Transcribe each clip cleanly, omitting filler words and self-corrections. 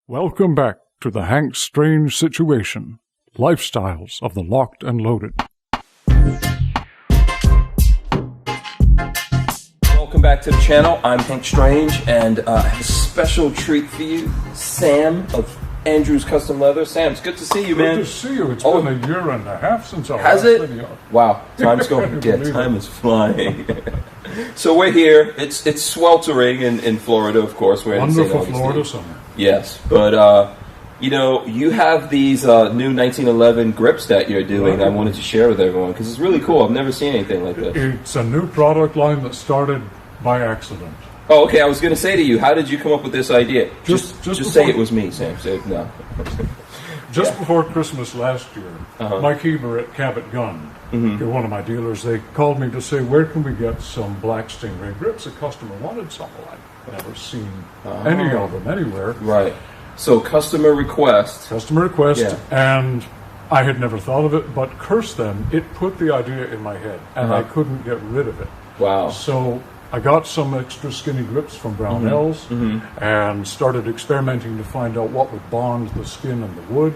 Welcome back to the Hank's Strange Situation, Lifestyles of the Locked and Loaded. Welcome back to the channel. I'm Hank Strange, and I have a special treat for you. Sam of Andrew's Custom Leather. Sam, it's good to see you, man. Good to see you. It's been a year and a half since our Has last it? video. Wow, time's going. Yeah, time is flying. So we're here. It's sweltering in Florida, of course. We're in St. Wonderful Augustine. Florida summer. Yes, but you know, you have these new 1911 grips that you're doing. Right. I wanted to share with everyone because it's really cool. I've never seen anything like this. It's a new product line that started by accident. Oh, okay. I was going to say to you, how did you come up with this idea? Just say it was me, Sam. Say no. Just before Christmas last year, Mike Heber at Cabot Gun, one of my dealers, they called me to say, where can we get some black stingray grips? A customer wanted some. I've never seen any of them anywhere. Right. So customer request, and I had never thought of it, but curse them, it put the idea in my head, and I couldn't get rid of it. Wow. So I got some extra skinny grips from Brownells and started experimenting to find out what would bond the skin and the wood.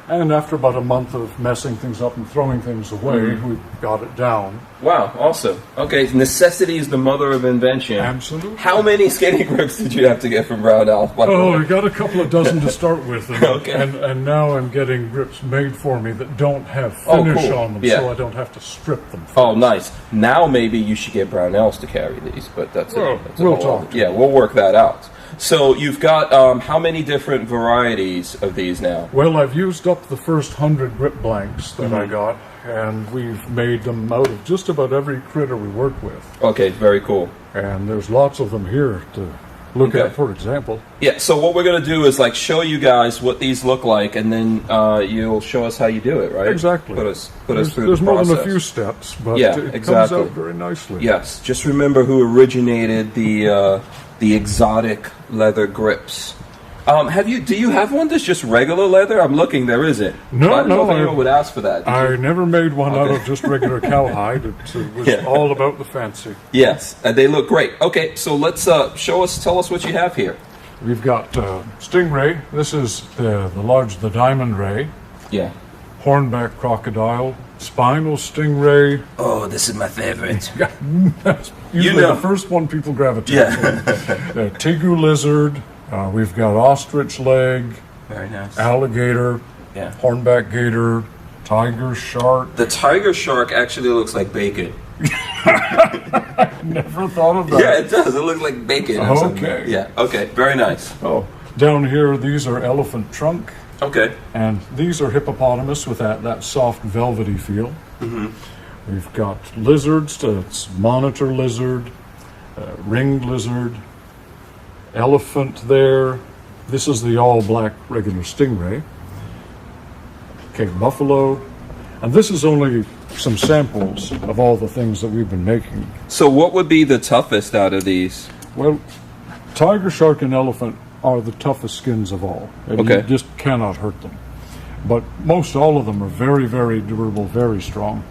And after about a month of messing things up and throwing things away, we got it down. Wow, awesome. Okay, necessity is the mother of invention. Absolutely. How many skinny grips did you have to get from Brownells? I got a couple of dozen to start with. And now I'm getting grips made for me that don't have finish on them, so I don't have to strip them first. Oh, nice. Now maybe you should get Brownells to carry these, but that's we'll talk. Yeah, we'll work that out. So you've got how many different varieties of these now? Well, I've used up the first 100 grip blanks that I got, and we've made them out of just about every critter we work with. Okay, very cool. And there's lots of them here to look at, for example. Yeah, so what we're going to do is like show you guys what these look like, and then you'll show us how you do it, right? Exactly. Put us through the process. There's more than a few steps, but it comes out very nicely. Yes, just remember who originated the exotic leather grips. Do you have one that's just regular leather? I'm looking, there isn't. No, I don't know if anyone would ask for that. I never made one out of just regular cowhide. It was all about the fancy. Yes, and they look great. Okay, so let's tell us what you have here. We've got stingray. This is the diamond ray. Yeah. Hornback crocodile. Spinal stingray. Oh, this is my favorite. Usually the first one people gravitate to. Tegu lizard. We've got ostrich leg. Very nice. Alligator. Yeah. Hornback gator. Tiger shark. The tiger shark actually looks like bacon. Never thought of that. Yeah, it does. It looks like bacon. Okay. Yeah. Okay. Very nice. Oh, down here, these are elephant trunk. Okay. And these are hippopotamus with that soft velvety feel. We've got lizards, it's monitor lizard, ringed lizard, elephant there. This is the all black regular stingray. Cape buffalo. And this is only some samples of all the things that we've been making. So what would be the toughest out of these? Well, tiger, shark, and elephant are the toughest skins of all. And you just cannot hurt them. But most all of them are very, very durable, very strong.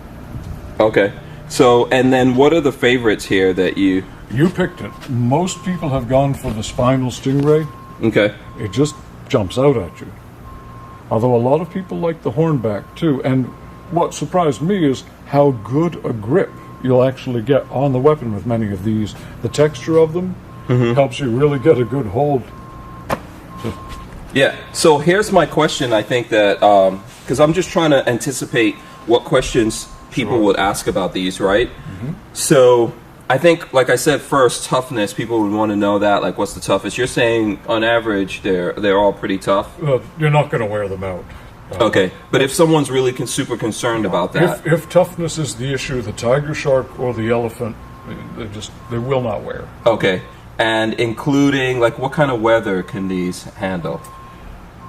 Okay. So, and then what are the favorites here that you... You picked it. Most people have gone for the spinal stingray. Okay. It just jumps out at you. Although a lot of people like the hornback too. And what surprised me is how good a grip you'll actually get on the weapon with many of these. The texture of them helps you really get a good hold. Yeah, so here's my question. I think that, because I'm just trying to anticipate what questions people would ask about these, right? So I think, like I said first, toughness, people would want to know that, like what's the toughest? You're saying on average they're all pretty tough? You're not going to wear them out. Okay, but if someone's really super concerned about that... If toughness is the issue, the tiger shark or the elephant, they will not wear. Okay, and including, like what kind of weather can these handle?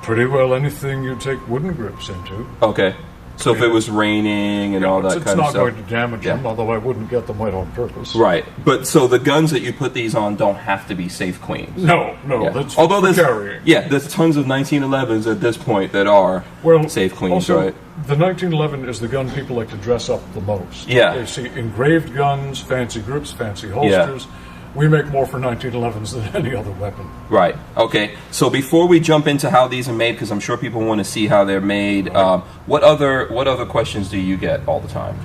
Pretty well anything you take wooden grips into. Okay. So if it was raining and all that kind of stuff. It's not going to damage them, although I wouldn't get them wet on purpose. Right. But so the guns that you put these on don't have to be safe cleans. No, that's for carrying. Yeah, there's tons of 1911s at this point that are safe cleans, also, right? The 1911 is the gun people like to dress up the most. Yeah. They see engraved guns, fancy grips, fancy holsters. we make more for 1911s than any other weapon. Right. Okay. So before we jump into how these are made, because I'm sure people want to see how they're made, what other questions do you get all the time?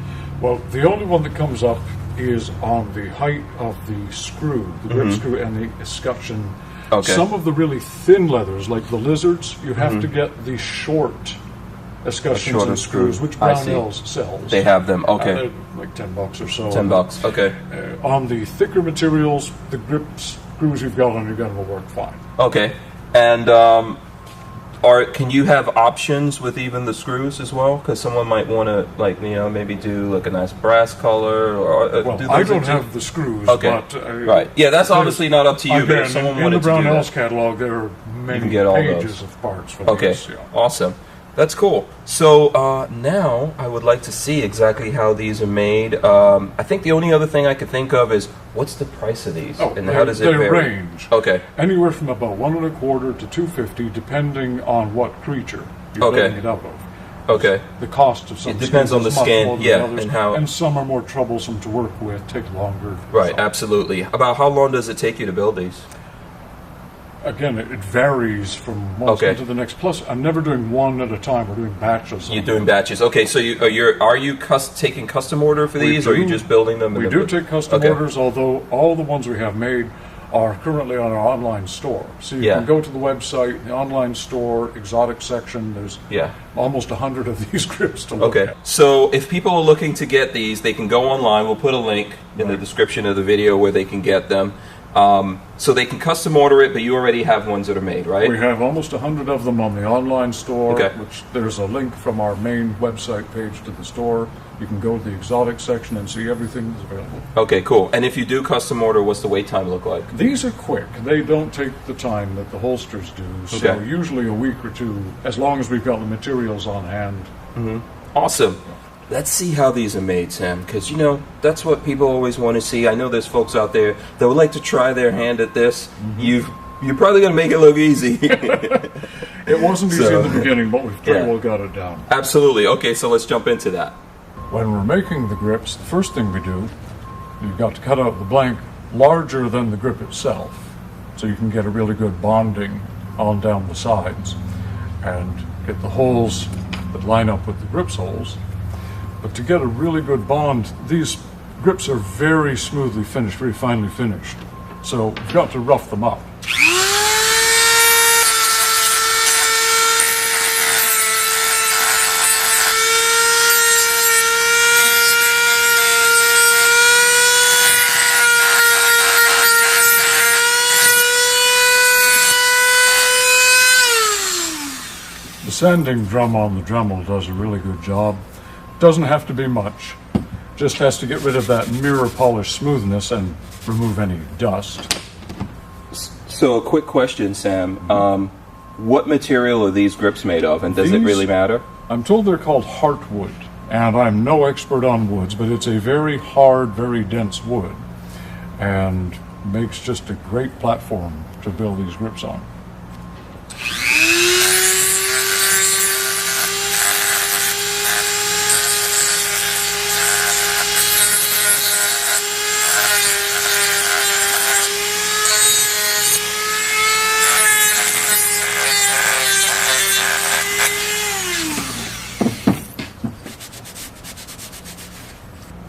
Well, the only one that comes up is on the height of the screw, the grip screw, and the escutcheon. Okay. Some of the really thin leathers, like the lizards, you have to get the short escutcheons and screws, which Brownells sells. They have them. Okay. They're like $10 or so. $10. Okay. On the thicker materials, the grip screws you've got on your gun will work fine. Okay. And can you have options with even the screws as well? Because someone might want to, like, maybe do like a nice brass color, or well, I don't have the screws. Okay. But, right. Yeah, that's obviously not up to you. But if someone wanted to do that, in the Brownells catalog, there are many pages of parts for these. Okay. Awesome. That's cool. So now I would like to see exactly how these are made. I think the only other thing I could think of is, what's the price of these? Oh, and how does it vary? Range. Okay. Anywhere from about $1.25 to $2.50, depending on what creature you're building it up of. Okay. The cost of some it depends on the skin, yeah, others, and how. And some are more troublesome to work with, take longer. Right. So. Absolutely. About how long does it take you to build these? Again, it varies from one to the next. Plus, I'm never doing one at a time. We're doing batches. You're doing batches. Okay, so are you taking custom order for these, or are you just building them? We do take custom orders, although all the ones we have made are currently on our online store. So you can go to the website, the online store, exotic section. There's almost 100 of these grips to look at. So if people are looking to get these, they can go online. We'll put a link in the description of the video where they can get them. So they can custom order it, but you already have ones that are made, right? We have almost 100 of them on the online store, which there's a link from our main website page to the store. You can go to the exotic section and see everything that's available. Okay, cool. And if you do custom order, what's the wait time look like? These are quick. They don't take the time that the holsters do. So usually a week or two, as long as we've got the materials on hand. Awesome. Let's see how these are made, Sam, because, that's what people always want to see. I know there's folks out there that would like to try their hand at this. You're probably going to make it look easy. It wasn't easy in the beginning, but we've pretty well got it down. Absolutely. Okay, so let's jump into that. When we're making the grips, the first thing we do, you've got to cut out the blank larger than the grip itself, so you can get a really good bonding on down the sides, and get the holes that line up with the grips holes. But to get a really good bond, these grips are very smoothly finished, very finely finished. So you've got to rough them up. The sanding drum on the Dremel does a really good job. Doesn't have to be much, just has to get rid of that mirror polish smoothness and remove any dust. So a quick question, Sam. What material are these grips made of, and does it really matter? I'm told they're called heartwood, and I'm no expert on woods, but it's a very hard, very dense wood, and makes just a great platform to build these grips on.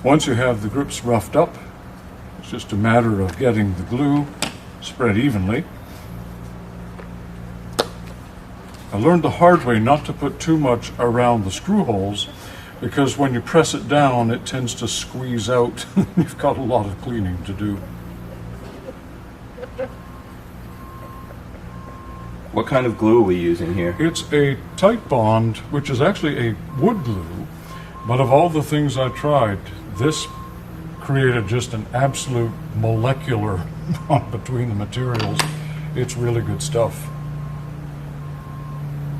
Once you have the grips roughed up, it's just a matter of getting the glue spread evenly. I learned the hard way not to put too much around the screw holes, because when you press it down, it tends to squeeze out. You've got a lot of cleaning to do. What kind of glue are we using here? It's a tight bond, which is actually a wood glue, but of all the things I tried, this created just an absolute molecular bond between the materials. It's really good stuff.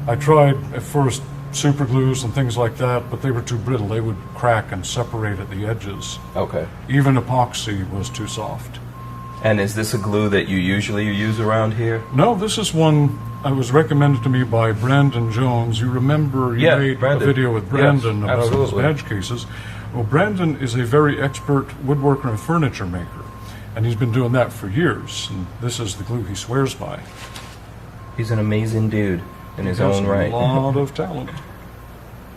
I tried at first super glues and things like that, but they were too brittle. They would crack and separate at the edges. Okay. Even epoxy was too soft. And is this a glue that you usually use around here? No, this is one I was recommended to me by Brandon Jones. You remember you made a video with Brandon about his badge cases. Well, Brandon is a very expert woodworker and furniture maker. And he's been doing that for years, and this is the glue he swears by. He's an amazing dude in his own A right. lot of talent.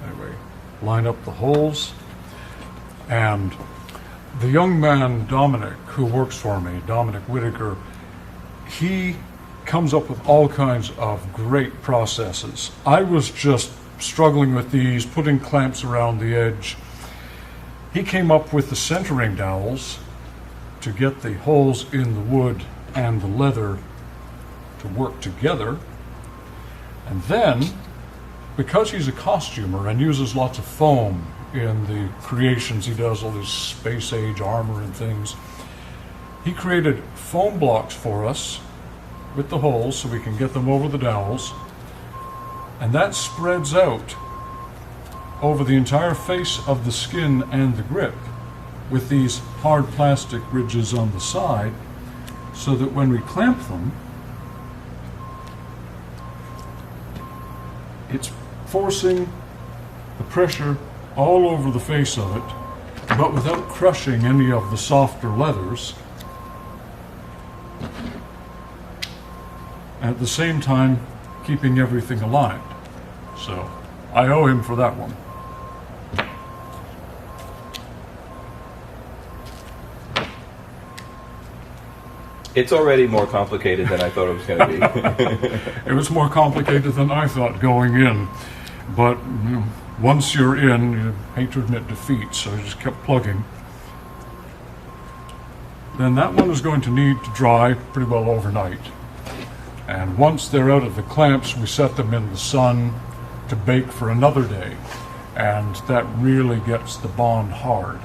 Anyway, line up the holes, and the young man, Dominic, who works for me, Dominic Whitaker, he comes up with all kinds of great processes. I was just struggling with these, putting clamps around the edge. He came up with the centering dowels to get the holes in the wood and the leather to work together. And then, because he's a costumer and uses lots of foam in the creations he does, all these space age armor and things, he created foam blocks for us with the holes so we can get them over the dowels, and that spreads out over the entire face of the skin and the grip with these hard plastic ridges on the side, so that when we clamp them, it's forcing the pressure all over the face of it, but without crushing any of the softer leathers. At the same time, keeping everything aligned. So, I owe him for that one. It's already more complicated than I thought it was going to be. It was more complicated than I thought going in, but once you're in, you hate to admit defeat, so I just kept plugging. Then that one is going to need to dry pretty well overnight. And once they're out of the clamps, we set them in the sun to bake for another day. And that really gets the bond hard.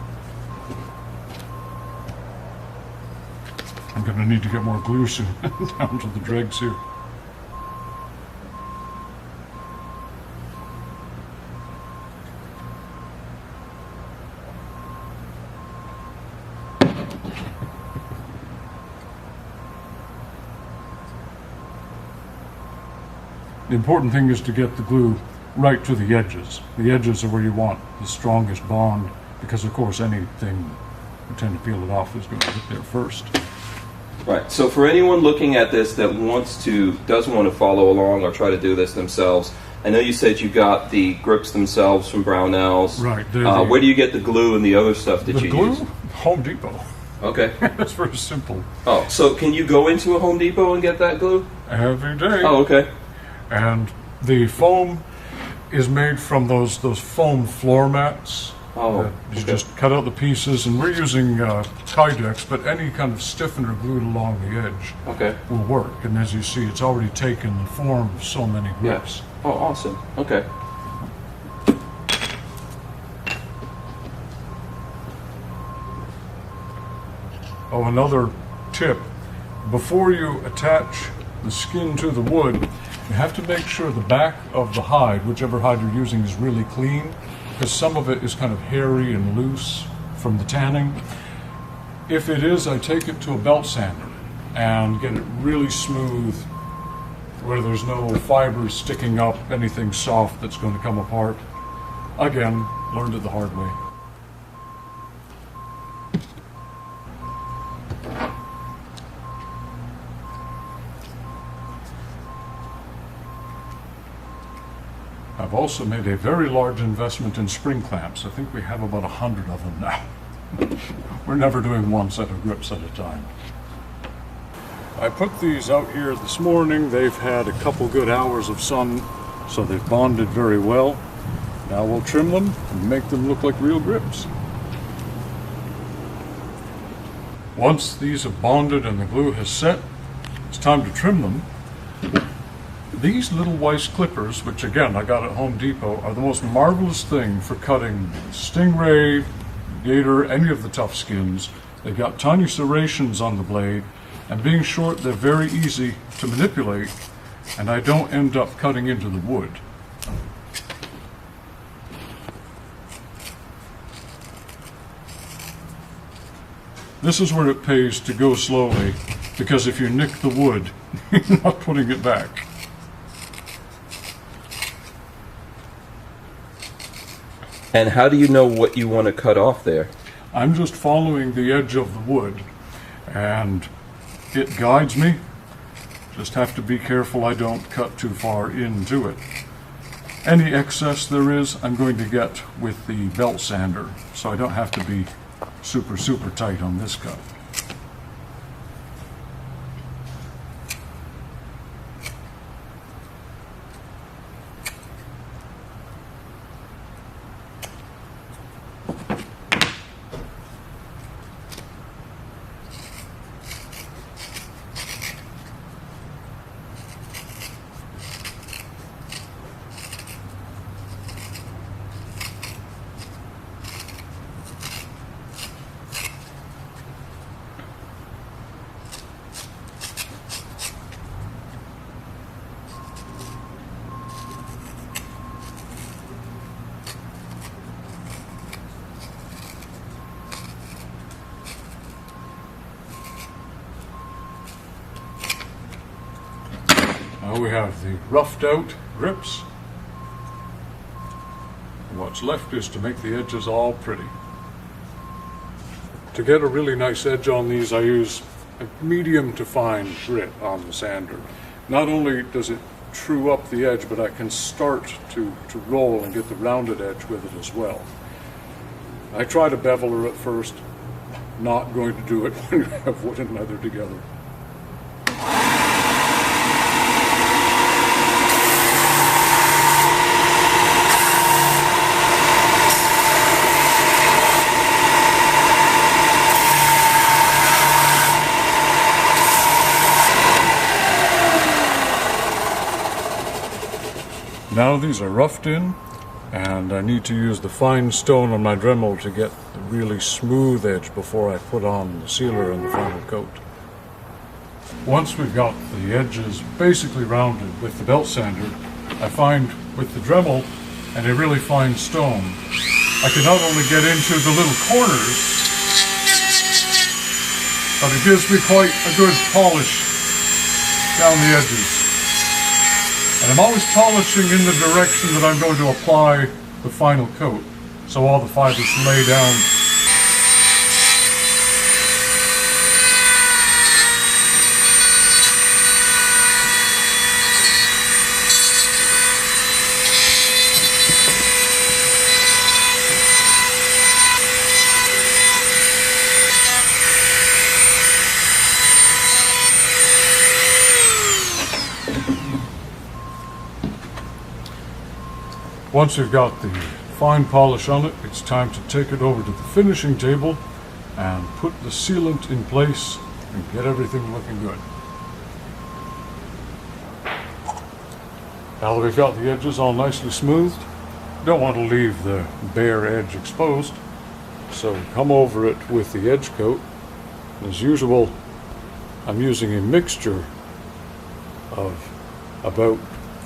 I'm going to need to get more glue soon down to the dregs here. The important thing is to get the glue right to the edges. The edges are where you want the strongest bond, because of course anything you tend to peel it off is going to get there first. Right. So for anyone looking at this that does want to follow along or try to do this themselves, I know you said you got the grips themselves from Brownells. Right. Where do you get the glue and the other stuff that you glue? use? Home Depot. Okay. That's very simple. Oh, so can you go into a Home Depot and get that glue? Every day. Oh, okay. And the foam is made from those foam floor mats. Oh, you just cut out the pieces, and we're using Kydex, but any kind of stiffener glued along the edge will work. And as you see, it's already taken the form of so many grips. Yeah. Oh, awesome. Okay. Oh, another tip. Before you attach the skin to the wood, you have to make sure the back of the hide, whichever hide you're using, is really clean, because some of it is kind of hairy and loose from the tanning. If it is, I take it to a belt sander and get it really smooth, where there's no fibers sticking up, anything soft that's going to come apart. Again, learned it the hard way. I've also made a very large investment in spring clamps. I think we have about 100 of them now. We're never doing one set of grips at a time. I put these out here this morning. They've had a couple good hours of sun, so they've bonded very well. Now we'll trim them and make them look like real grips. Once these have bonded and the glue has set, it's time to trim them. These little Weiss clippers, which again I got at Home Depot, are the most marvelous thing for cutting stingray, gator, any of the tough skins. They've got tiny serrations on the blade, and being short, they're very easy to manipulate, and I don't end up cutting into the wood. This is where it pays to go slowly, because if you nick the wood, you're not putting it back. And how do you know what you want to cut off there? I'm just following the edge of the wood, and it guides me. Just have to be careful I don't cut too far into it. Any excess there is, I'm going to get with the belt sander, so I don't have to be super tight on this cut. Now we have the roughed out grips. And what's left is to make the edges all pretty. To get a really nice edge on these, I use a medium to fine grit on the sander. Not only does it true up the edge, but I can start to roll and get the rounded edge with it as well. I try to bevel her at first, not going to do it when you have wood and leather together. Now these are roughed in, and I need to use the fine stone on my Dremel to get the really smooth edge before I put on the sealer and the final coat. Once we've got the edges basically rounded with the belt sander, I find with the Dremel and a really fine stone, I can not only get into the little corners, but it gives me quite a good polish down the edges. And I'm always polishing in the direction that I'm going to apply the final coat, so all the fibers lay down. Once you've got the fine polish on it, it's time to take it over to the finishing table and put the sealant in place and get everything looking good. Now that we've got the edges all nicely smoothed, don't want to leave the bare edge exposed, so come over it with the edge coat. As usual, I'm using a mixture of about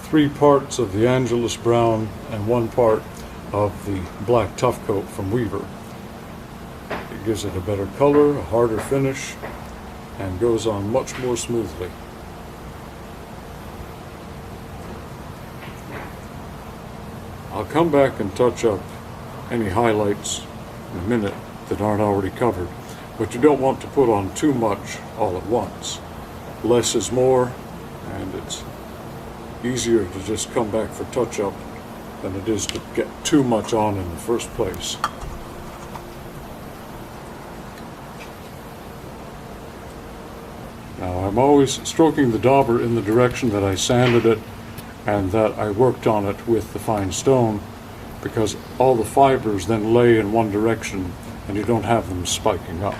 3 parts of the Angelus Brown and 1 part of the black tough coat from Weaver. It gives it a better color, a harder finish, and goes on much more smoothly. I'll come back and touch up any highlights in a minute that aren't already covered, but you don't want to put on too much all at once. Less is more, and it's easier to just come back for touch-up than it is to get too much on in the first place. Now I'm always stroking the dauber in the direction that I sanded it and that I worked on it with the fine stone, because all the fibers then lay in one direction and you don't have them spiking up.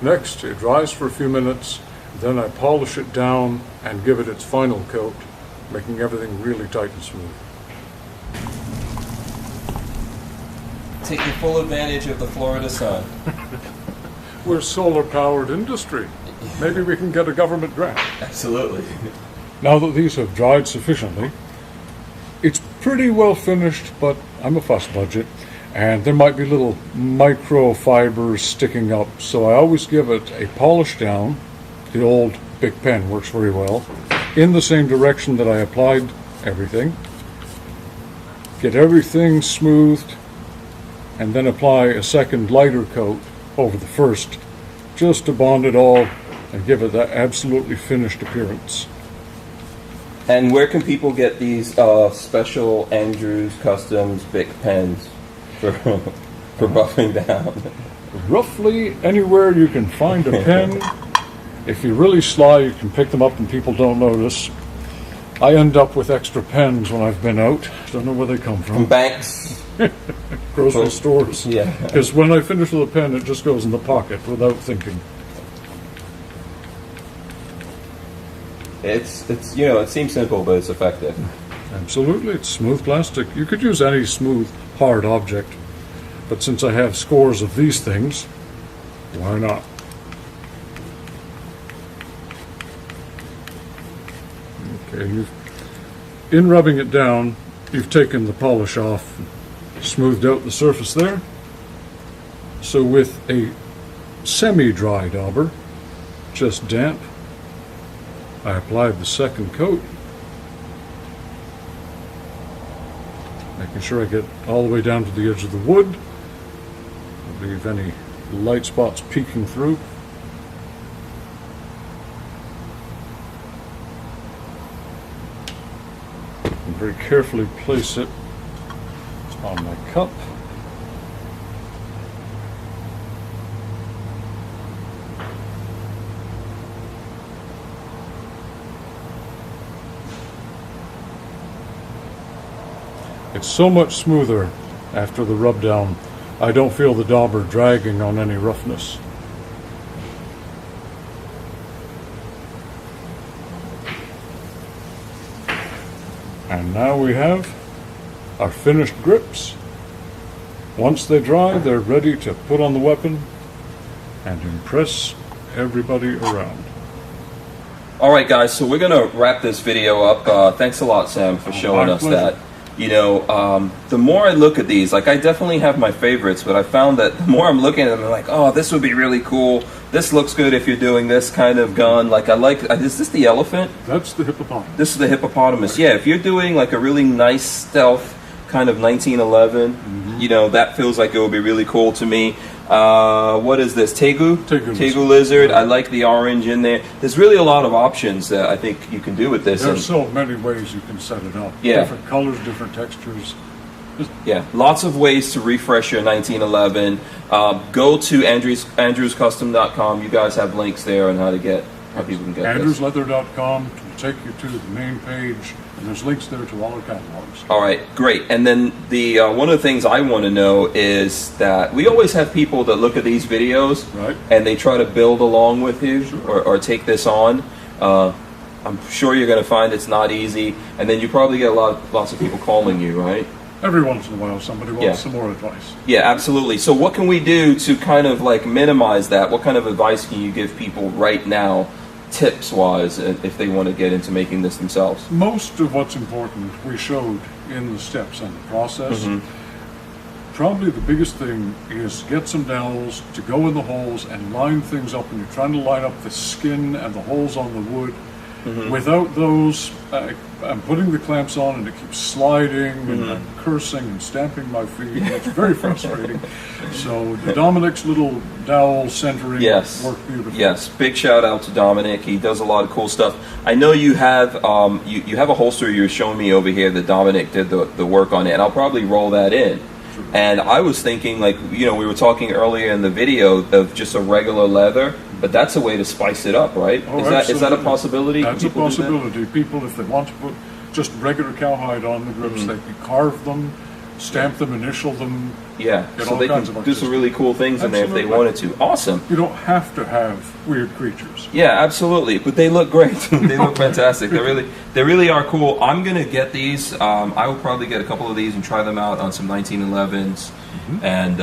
Next, it dries for a few minutes, then I polish it down and give it its final coat, making everything really tight and smooth. Taking full advantage of the Florida sun. We're a solar-powered industry. Maybe we can get a government grant. Absolutely. Now that these have dried sufficiently, it's pretty well finished, but I'm a fuss budget, and there might be little microfibers sticking up, so I always give it a polish down. The old Bic pen works very well, in the same direction that I applied everything. get everything smoothed, and then apply a second lighter coat over the first, just to bond it all and give it that absolutely finished appearance. And where can people get these special Andrews Customs Bic pens for buffing down? Roughly anywhere you can find a pen. If you're really sly, you can pick them up and people don't notice. I end up with extra pens when I've been out. Don't know where they come from. Banks. Grocery stores. Yeah. Because when I finish with a pen, it just goes in the pocket without thinking. It's you know, it seems simple, but it's effective. Absolutely, it's smooth plastic. You could use any smooth, hard object. But since I have scores of these things, why not? Okay, in rubbing it down, you've taken the polish off, smoothed out the surface there. So with a semi-dry dauber, just damp, I applied the second coat, making sure I get all the way down to the edge of the wood, don't leave any light spots peeking through. And very carefully place it on my cup. It's so much smoother after the rub down. I don't feel the dauber dragging on any roughness. And now we have our finished grips. Once they dry, they're ready to put on the weapon and impress everybody around. All right, guys, so we're going to wrap this video up. Thanks a lot, Sam, for showing us that. You know, the more I look at these, like I definitely have my favorites, but I found that the more I'm looking at them, I'm like, oh, this would be really cool. This looks good if you're doing this kind of gun. Like I like, is this the elephant? That's the hippopotamus. This is the hippopotamus. Yeah, if you're doing like a really nice stealth kind of 1911, you know, that feels like it would be really cool to me. What is this? Tegu lizard. I like the orange in there. There's really a lot of options that I think you can do with this. There's so many ways you can set it up. Yeah. Different colors, different textures. Yeah, lots of ways to refresh your 1911. Go to andrewscustom.com. You guys have links there on how people can get this. andrewsleather.com will take you to the main page, and there's links there to all our catalogs. All right, great. And then the one of the things I want to know is that we always have people that look at these videos, right, and they try to build along with you, sure, or take this on. I'm sure you're going to find it's not easy, and then you probably get lots of people calling you, right? Every once in a while, somebody wants some more advice. Yeah, absolutely. So what can we do to kind of like minimize that? What kind of advice can you give people right now, tips-wise, if they want to get into making this themselves? Most of what's important we showed in the steps and the process. Probably the biggest thing is get some dowels to go in the holes and line things up when you're trying to line up the skin and the holes on the wood. Without those, I'm putting the clamps on and it keeps sliding and I'm cursing and stamping my feet. It's very frustrating. So Dominic's little dowel centering worked beautifully. Yes, big shout out to Dominic. He does a lot of cool stuff. I know you have you have a holster you're showing me over here that Dominic did the work on it, and I'll probably roll that in. And I was thinking, like, you know, we were talking earlier in the video of just a regular leather, but that's a way to spice it up, right? Oh, is that a possibility? That's a possibility. People, if they want to put just regular cowhide on the grips, they can carve them, stamp them, initial them. Yeah, so they can do some really cool things in there if they wanted to. Awesome. You don't have to have weird creatures. Yeah, absolutely. But they look great. They look fantastic. They really are cool. I'm gonna get these. I will probably get a couple of these and try them out on some 1911s, and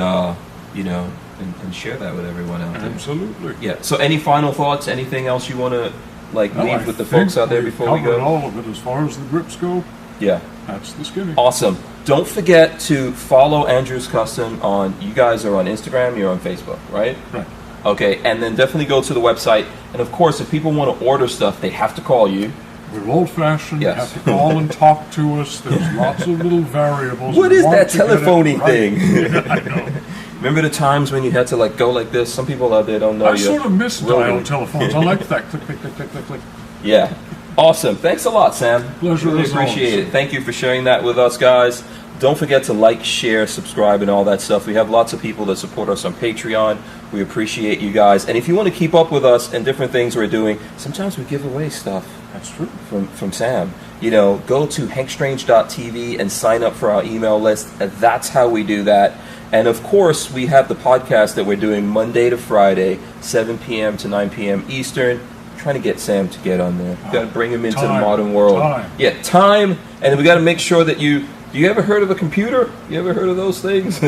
you know, and share that with everyone out there. Absolutely. Yeah. So, any final thoughts? Anything else you want to leave with the folks out there before we go? All of it as far as the grips go. Yeah. That's the skinny. Awesome. Don't forget to follow Andrew's Custom on, you guys are on Instagram, you're on Facebook, right? Right. Okay, and then definitely go to the website. And of course, if people want to order stuff, they have to call you. We're old-fashioned. Yes. You have to call and talk to us. There's lots of little variables. What We is want that to get it telephoning right. thing? Yeah, I know. Remember the times when you had to like go like this? Some people out there don't know. I sort of miss Really? dial telephones. I like that. Click, click, click, click, click, click. Yeah. Awesome. Thanks a lot, Sam. Pleasure Really as appreciate always. it. Thank you for sharing that with us, guys. Don't forget to like, share, subscribe, and all that stuff. We have lots of people that support us on Patreon. We appreciate you guys. And if you want to keep up with us and different things we're doing, sometimes we give away stuff. That's true. From Sam. You know, go to hankstrange.tv and sign up for our email list. That's how we do that. And of course, we have the podcast that we're doing Monday to Friday, 7 p.m. to 9 p.m. Eastern. Trying to get Sam to get on there. We got to bring him into the Time. modern world. Time. Yeah, time. And we got to make sure that you ever heard of a computer? You ever heard of those things?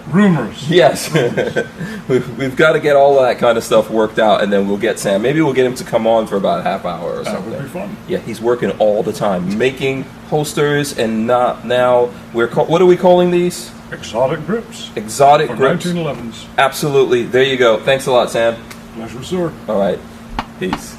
Rumors. Yes. We've got to get all of that kind of stuff worked out, and then we'll get Sam. Maybe we'll get him to come on for about a half hour or That something. would be fun. Yeah, he's working all the time, making posters, and not now. What are we calling these? Exotic grips. Exotic For grips. 1911s. Absolutely. There you go. Thanks a lot, Sam. Pleasure, sir. All right. Peace.